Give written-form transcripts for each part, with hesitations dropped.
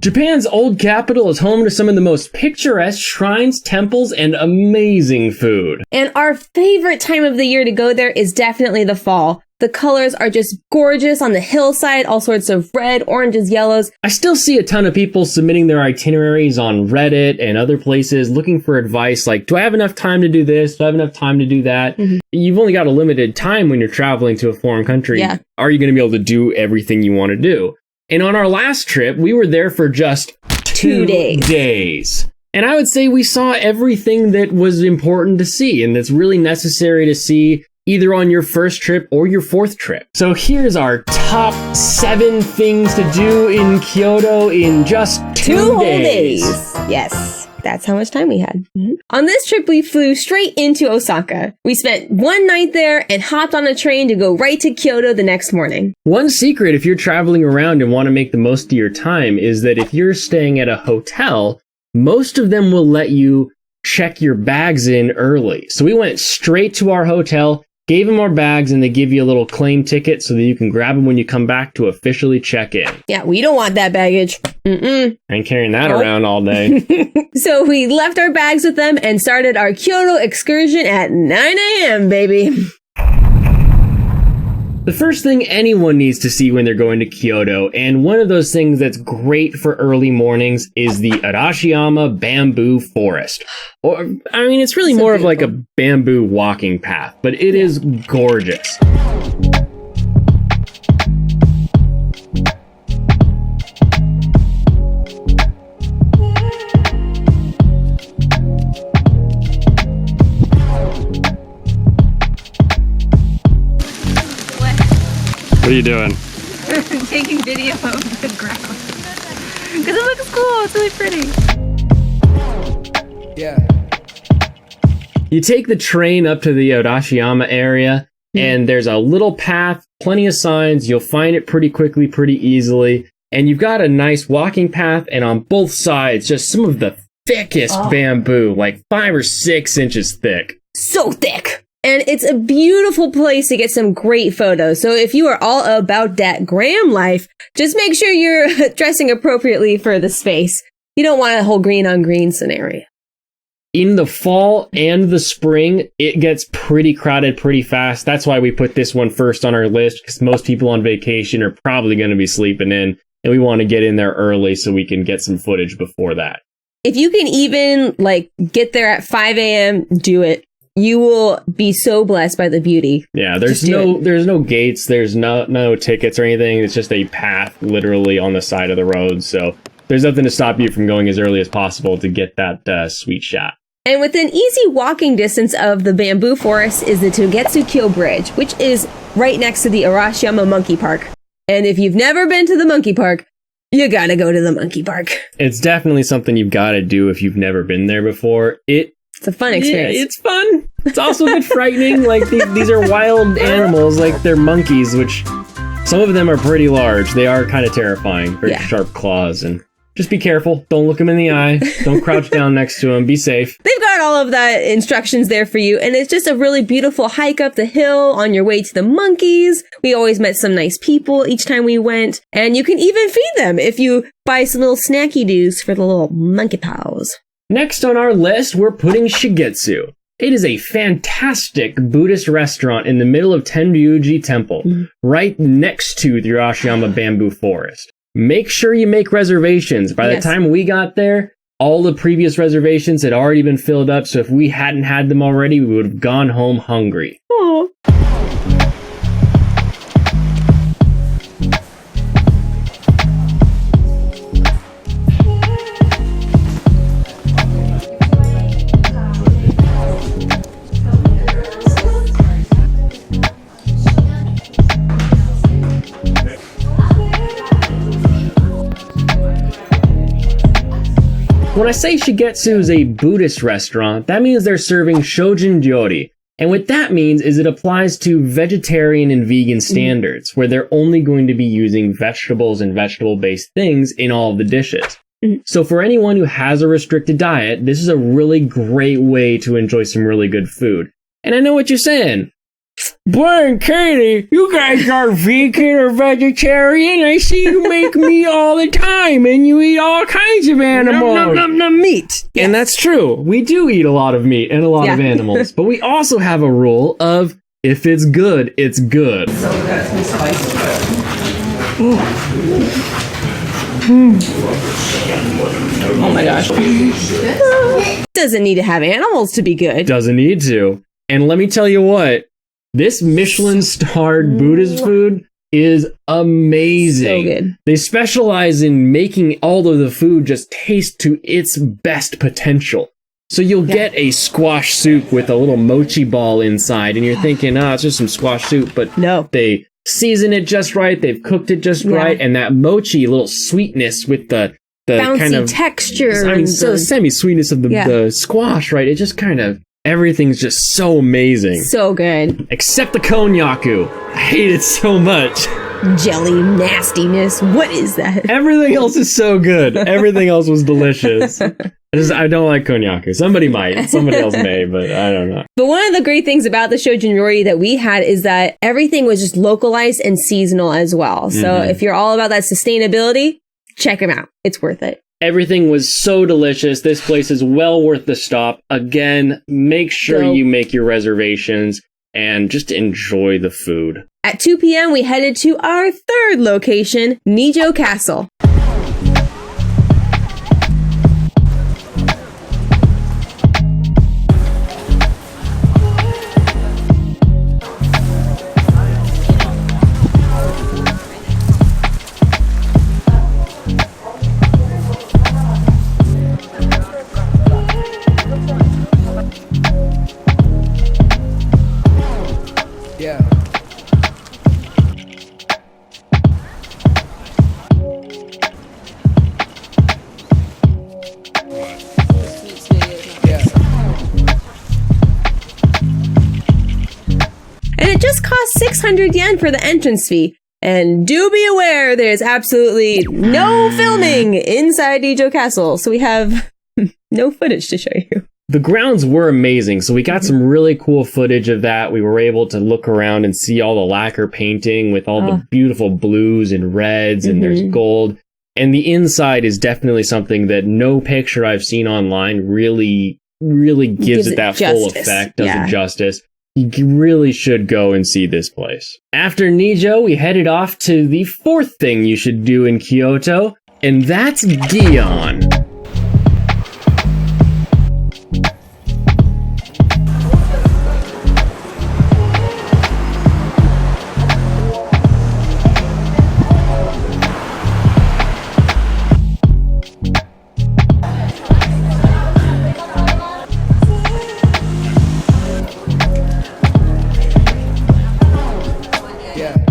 Japan's old capital is home to some of the most picturesque shrines, temples, and amazing food. And our favorite time of the year to go there is definitely the fall. The colors are just gorgeous on the hillside, all sorts of red, oranges, yellows. I still see a ton of people submitting their itineraries on Reddit and other places looking for advice like, do I have enough time to do this? Do I have enough time to do that? Mm-hmm. You've only got a limited time when you're traveling to a foreign country. Yeah. Are you going to be able to do everything you want to do? And on our last trip, we were there for just 2 days. And I would say we saw everything that was important to see and that's really necessary to see either on your first trip or your fourth trip. So here's our top 7 things to do in Kyoto in just 2 whole days. Yes, that's how much time we had. Mm-hmm. On this trip, we flew straight into Osaka. We spent 1 night there and hopped on a train to go right to Kyoto the next morning. One secret if you're traveling around and want to make the most of your time is that if you're staying at a hotel, most of them will let you check your bags in early. So we went straight to our hotel, gave them our bags, and they give you a little claim ticket so that you can grab them when you come back to officially check in. Yeah, we don't want that baggage. I ain't carrying that around all day. So we left our bags with them and started our Kyoto excursion at 9 a.m., baby. The first thing anyone needs to see when they're going to Kyoto, and one of those things that's great for early mornings, is the Arashiyama bamboo forest. Or, I mean, it's really more beautiful. Of like a bamboo walking path, but it is gorgeous. What are you doing? Taking video of the ground. Because it looks cool. It's really pretty. Yeah. You take the train up to the Arashiyama area, and there's a little path, plenty of signs. You'll find it pretty quickly, pretty easily. And you've got a nice walking path, and on both sides, just some of the thickest bamboo, like 5 or 6 inches thick. So thick. And it's a beautiful place to get some great photos. So if you are all about that gram life, just make sure you're dressing appropriately for the space. You don't want a whole green on green scenario. In the fall and the spring, it gets pretty crowded pretty fast. That's why we put this one first on our list, because most people on vacation are probably going to be sleeping in, and we want to get in there early so we can get some footage before that. If you can even get there at 5 a.m., do it. You will be so blessed by the beauty. Yeah, there's no gates, there's no tickets or anything. It's just a path literally on the side of the road. So there's nothing to stop you from going as early as possible to get that sweet shot. And within easy walking distance of the bamboo forest is the Togetsu-kyo Bridge, which is right next to the Arashiyama Monkey Park. And if you've never been to the monkey park, you gotta go to the monkey park. It's definitely something you've got to do if you've never been there before. It's a fun experience. Yeah, it's fun. It's also a bit frightening. Like, these are wild animals, like they're monkeys, which some of them are pretty large. They are kind of terrifying. Very sharp claws. And just be careful. Don't look them in the eye. Don't crouch down next to them. Be safe. They've got all of that instructions there for you. And it's just a really beautiful hike up the hill on your way to the monkeys. We always met some nice people each time we went. And you can even feed them if you buy some little snacky doos for the little monkey paws. Next on our list, we're putting Shegets. It is a fantastic Buddhist restaurant in the middle of Tenryuji Temple, right next to the Arashiyama Bamboo Forest. Make sure you make reservations. By the time we got there, all the previous reservations had already been filled up, so if we hadn't had them already, we would have gone home hungry. Aww. When I say Shigetsu is a Buddhist restaurant, that means they're serving shojin ryori. And what that means is it applies to vegetarian and vegan standards, where they're only going to be using vegetables and vegetable-based things in all of the dishes. So for anyone who has a restricted diet, this is a really great way to enjoy some really good food. And I know what you're saying. Blaine, Katey, you guys are vegan or vegetarian? I see you make meat all the time, and you eat all kinds of animals. Meat. Yes. And that's true. We do eat a lot of meat and a lot of animals, but we also have a rule of if it's good, it's good. So good. Some spicy. Oh my gosh. Doesn't need to have animals to be good. Doesn't need to. And let me tell you what, this Michelin-starred Buddhist food is amazing. So good. They specialize in making all of the food just taste to its best potential. So you'll get a squash soup with a little mochi ball inside, and you're thinking, it's just some squash soup, but no. They season it just right, they've cooked it just right, and that mochi, little sweetness with the bouncy kind of texture. I mean, so semi-sweetness of the squash, right? It just kind of, everything's just so amazing. So good. Except the konyaku. I hate it so much. Jelly nastiness. What is that? Everything else is so good. Everything else was delicious. I don't like konyaku. Somebody might. Somebody else may, but I don't know. But one of the great things about the Shojinryori that we had is that everything was just localized and seasonal as well. So if you're all about that sustainability, check them out. It's worth it. Everything was so delicious. This place is well worth the stop. Again, make sure you make your reservations and just enjoy the food. At 2 p.m., we headed to our third location, Nijo Castle. Just cost 600 yen for the entrance fee. And do be aware, there's absolutely no filming inside Nijo Castle, so we have no footage to show you. The grounds were amazing, so we got some really cool footage of that. We were able to look around and see all the lacquer painting with all the beautiful blues and reds, and there's gold. And the inside is definitely something that no picture I've seen online really gives it that full effect, does it justice. You really should go and see this place. After Nijo, we headed off to the fourth thing you should do in Kyoto, and that's Gion.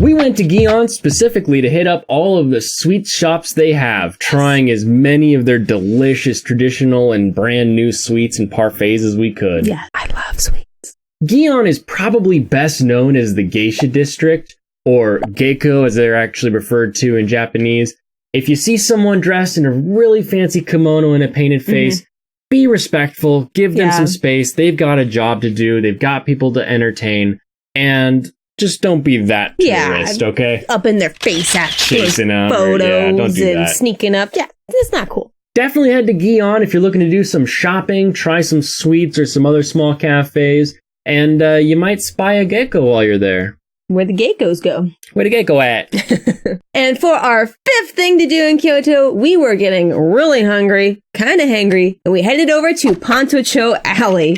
We went to Gion specifically to hit up all of the sweet shops they have, trying as many of their delicious traditional and brand new sweets and parfaits as we could. Yeah, I love sweets. Gion is probably best known as the Geisha District, or Geiko as they're actually referred to in Japanese. If you see someone dressed in a really fancy kimono and a painted face, be respectful, give them some space. They've got a job to do, they've got people to entertain, and just don't be that tourist, okay? Up in their face at chasing them, photos don't do and that. sneaking up. Yeah, it's not cool. Definitely head to Gion if you're looking to do some shopping, try some sweets or some other small cafes, and you might spy a gecko while you're there. Where the geckos go. Where the gecko at? And for our fifth thing to do in Kyoto, we were getting really hungry, kind of hangry, and we headed over to Pontocho Alley.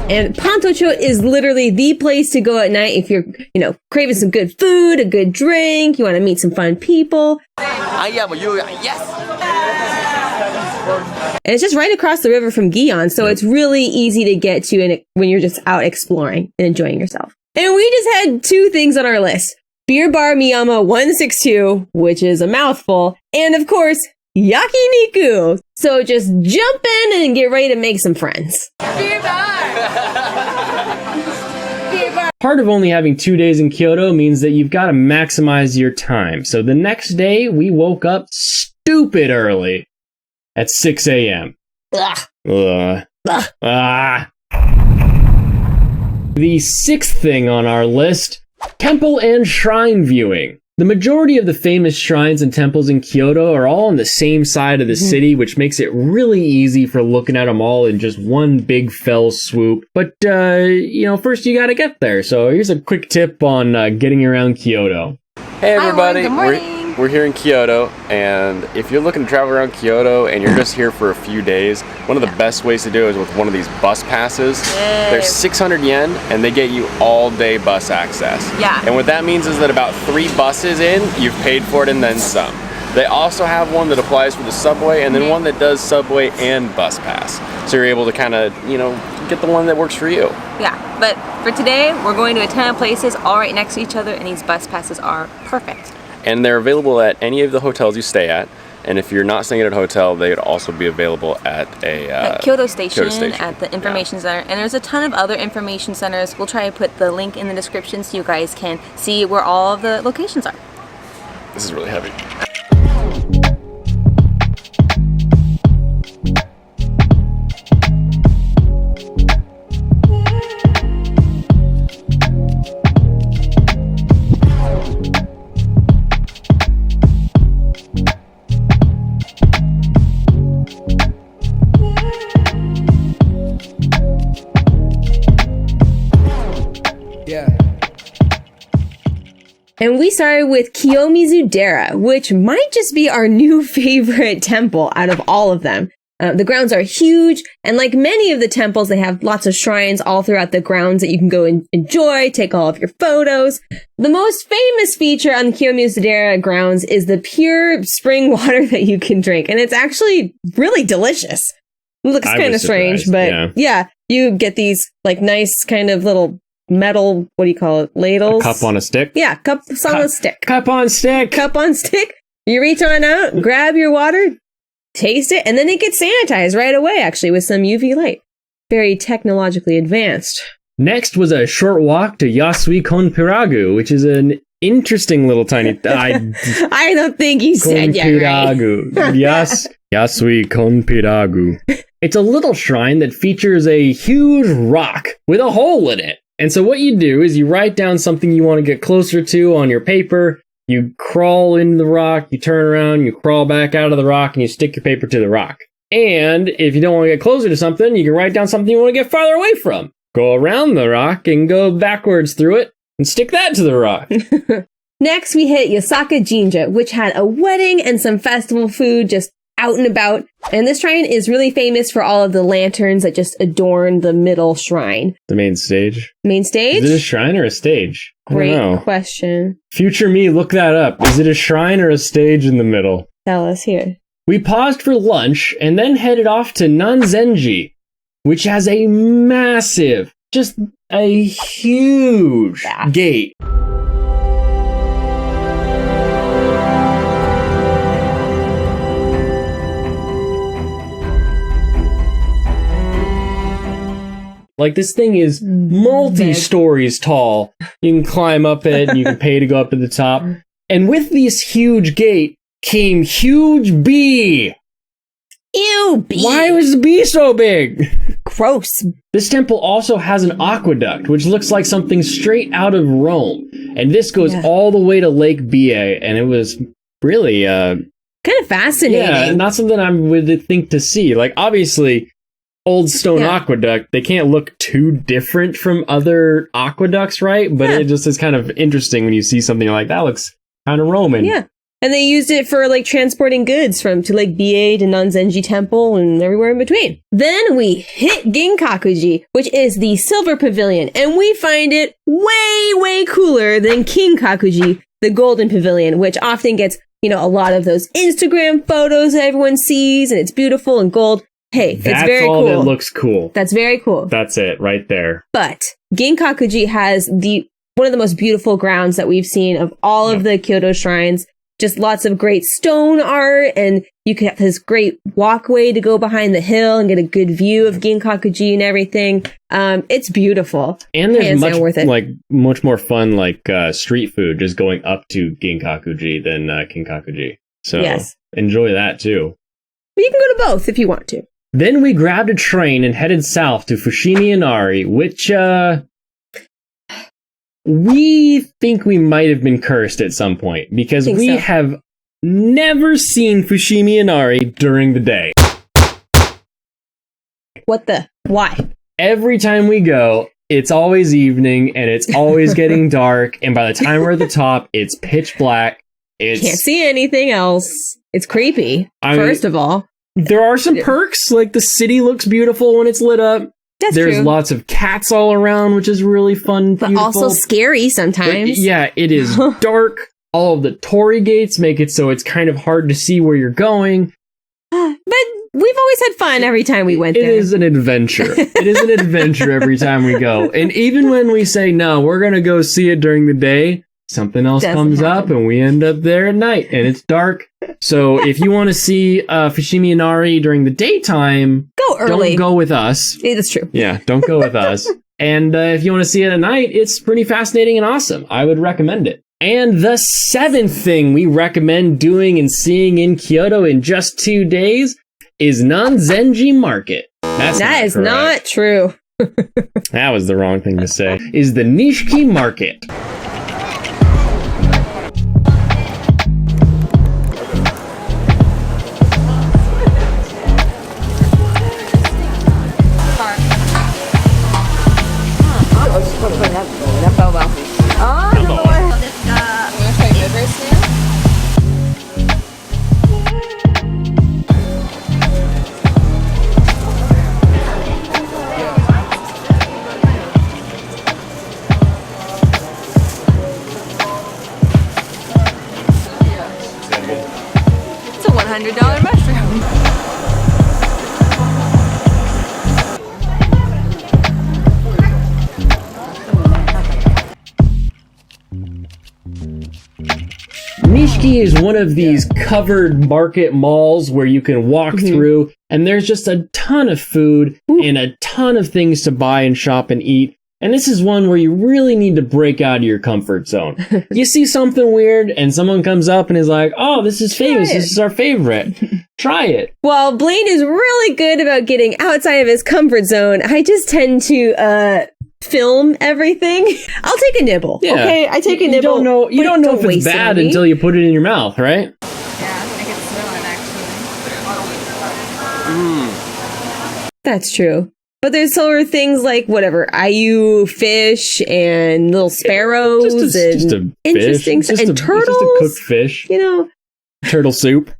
And Pontocho is literally the place to go at night if you're, craving some good food, a good drink, you want to meet some fun people. I am you, yes! And it's just right across the river from Gion, so it's really easy to get to when you're just out exploring and enjoying yourself. And we just had two things on our list. Beer Bar Miyama 162, which is a mouthful, and of course, yakiniku. So just jump in and get ready to make some friends. Part of only having 2 days in Kyoto means that you've got to maximize your time. So the next day, we woke up stupid early at 6 a.m. The sixth thing on our list, temple and shrine viewing. The majority of the famous shrines and temples in Kyoto are all on the same side of the city, which makes it really easy for looking at them all in just one big fell swoop. But, first you gotta get there. So here's a quick tip on getting around Kyoto. Hey everybody, Hi, good morning. We're here in Kyoto, and if you're looking to travel around Kyoto and you're just here for a few days, one of the best ways to do it is with one of these bus passes. They're 600 yen, and they get you all-day bus access. Yeah. And what that means is that about 3 buses in, you've paid for it and then some. They also have one that applies for the subway, and then one that does subway and bus pass. So you're able to kind of, get the one that works for you. Yeah, but for today, we're going to a ton of places all right next to each other, and these bus passes are perfect. And they're available at any of the hotels you stay at. And if you're not staying at a hotel, they would also be available at a Kyoto Station, at the Yeah. information center. And there's a ton of other information centers. We'll try to put the link in the description so you guys can see where all of the locations are. This is really heavy. And we started with Kiyomizu-dera, which might just be our new favorite temple out of all of them. The grounds are huge, and like many of the temples, they have lots of shrines all throughout the grounds that you can go and enjoy, take all of your photos. The most famous feature on the Kiyomizu-dera grounds is the pure spring water that you can drink, and it's actually really delicious. It looks kind of strange, but yeah, you get these like nice kind of little metal, what do you call it, ladles? A cup on a stick? Yeah, cup on a stick. Cup on stick! Cup on stick. You reach on out, grab your water, taste it, and then it gets sanitized right away, actually, with some UV light. Very technologically advanced. Next was a short walk to Yasui Konpiragu, which is an interesting little tiny... I don't think you said that right. Konpiragu. Yasui Konpiragu. It's a little shrine that features a huge rock with a hole in it. And so what you do is you write down something you want to get closer to on your paper, you crawl into the rock, you turn around, you crawl back out of the rock, and you stick your paper to the rock. And if you don't want to get closer to something, you can write down something you want to get farther away from. Go around the rock and go backwards through it and stick that to the rock. Next, we hit Yosaka Jinja, which had a wedding and some festival food just out and about. And this shrine is really famous for all of the lanterns that just adorn the middle shrine. The main stage? Main stage? Is it a shrine or a stage? Great question. Future me, look that up. Is it a shrine or a stage in the middle? Tell us here. We paused for lunch and then headed off to Nanzenji, which has a massive, just a huge gate. Like, this thing is multi-stories tall. You can climb up it, and you can pay to go up to the top. And with this huge gate came huge bee. Ew, bee. Why was the bee so big? Gross. This temple also has an aqueduct, which looks like something straight out of Rome. And this goes all the way to Lake Biei, and it was really... kind of fascinating. Yeah, not something I would think to see. Like, obviously... Old stone aqueduct, they can't look too different from other aqueducts, right? But it just is kind of interesting when you see something like that. Looks kind of Roman. Yeah. And they used it for like transporting goods to Lake Biei to Nanzenji Temple and everywhere in between. Then we hit Ginkakuji, which is the silver pavilion. And we find it way, way cooler than Kinkakuji, the golden pavilion, which often gets, a lot of those Instagram photos that everyone sees and it's beautiful and gold. Hey, it's very cool. That's all that looks cool. That's very cool. That's it, right there. But Ginkakuji has one of the most beautiful grounds that we've seen of all of the Kyoto shrines. just lots of great stone art, and you can have this great walkway to go behind the hill and get a good view of Ginkakuji and everything. It's beautiful. And there's worth it. much more fun street food just going up to Ginkakuji than Ginkakuji. So yes. Enjoy that too. But you can go to both if you want to. Then we grabbed a train and headed south to Fushimi Inari, which we think we might have been cursed at some point because we have never seen Fushimi Inari during the day. Why? Every time we go, it's always evening and it's always getting dark, and by the time we're at the top, it's pitch black. Can't see anything else. It's creepy, first of all. There are some perks, like the city looks beautiful when it's lit up. There's true. Lots of cats all around, which is really fun. But also scary sometimes. But yeah, it is dark. All of the torii gates make it so it's kind of hard to see where you're going. But we've always had fun every time we went there. It is an adventure. It is an adventure every time we go. And even when we say, no, we're going to go see it during the day, something else comes up and we end up there at night and it's dark. So if you want to see Fushimi Inari during the daytime, go early. Don't go with us. That's true. Yeah, don't go with us. And if you want to see it at night, it's pretty fascinating and awesome. I would recommend it. And the 7th thing we recommend doing and seeing in Kyoto in just 2 days is Nanzenji Market. That is not true. That was the wrong thing to say. Is the Nishiki Market. It's a $100 mushroom. Nishiki is one of these covered market malls where you can walk through, and there's just a ton of food and a ton of things to buy and shop and eat. And this is one where you really need to break out of your comfort zone. You see something weird and someone comes up and is like, oh, this is famous. This is our favorite. Try it. Well, Blaine is really good about getting outside of his comfort zone. I just tend to film everything. I'll take a nibble. Yeah. Okay, I take a nibble. You don't know if it's bad until you put it in your mouth, right? Yeah, I can smell it actually. That's true. But there's other things like ayu fish and little sparrows just a interesting fish. and turtles. Just a cooked fish. Turtle soup.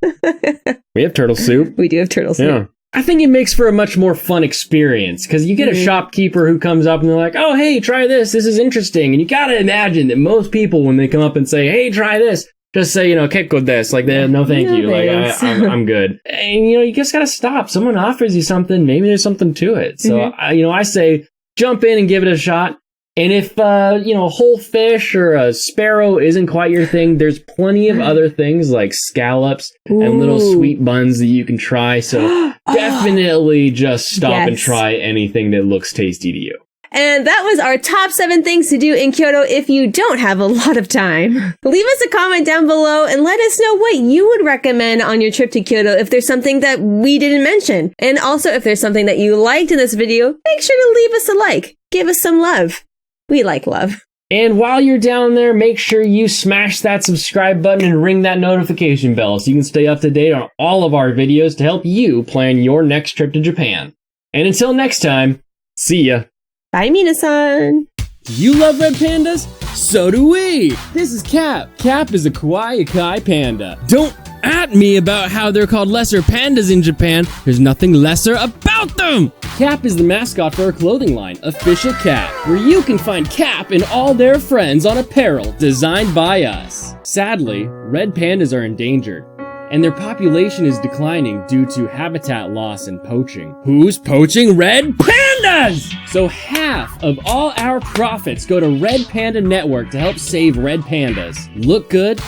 We have turtle soup. We do have turtle soup. Yeah. I think it makes for a much more fun experience because you get a shopkeeper who comes up and they're like, oh, hey, try this. This is interesting. And you got to imagine that most people, when they come up and say, hey, try this, just say, kekko desu. Like, no, thank you. Like, I'm good. And, you just got to stop. Someone offers you something. Maybe there's something to it. So, I say, jump in and give it a shot. And if, whole fish or a sparrow isn't quite your thing, there's plenty of other things like scallops and little sweet buns that you can try. So definitely just stop and try anything that looks tasty to you. And that was our top 7 things to do in Kyoto if you don't have a lot of time. Leave us a comment down below and let us know what you would recommend on your trip to Kyoto if there's something that we didn't mention. And also if there's something that you liked in this video, make sure to leave us a like. Give us some love. We like love. And while you're down there, make sure you smash that subscribe button and ring that notification bell so you can stay up to date on all of our videos to help you plan your next trip to Japan. And until next time, see ya. Bye, Mina-san. You love red pandas? So do we! This is Cap. Cap is a kawaii Kai panda. Don't at me about how they're called lesser pandas in Japan. There's nothing lesser about them! Cap is the mascot for our clothing line, Official Cap, where you can find Cap and all their friends on apparel designed by us. Sadly, red pandas are endangered, and their population is declining due to habitat loss and poaching. Who's poaching red pandas? So half of all our profits go to Red Panda Network to help save red pandas. Look good,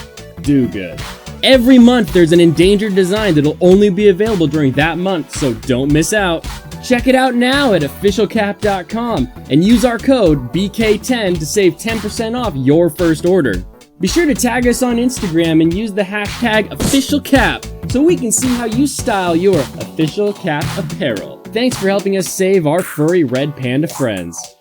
do good. Every month there's an endangered design that'll only be available during that month, so don't miss out. Check it out now at officialcap.com and use our code BK10 to save 10% off your first order. Be sure to tag us on Instagram and use the hashtag officialcap so we can see how you style your official cap apparel. Thanks for helping us save our furry red panda friends.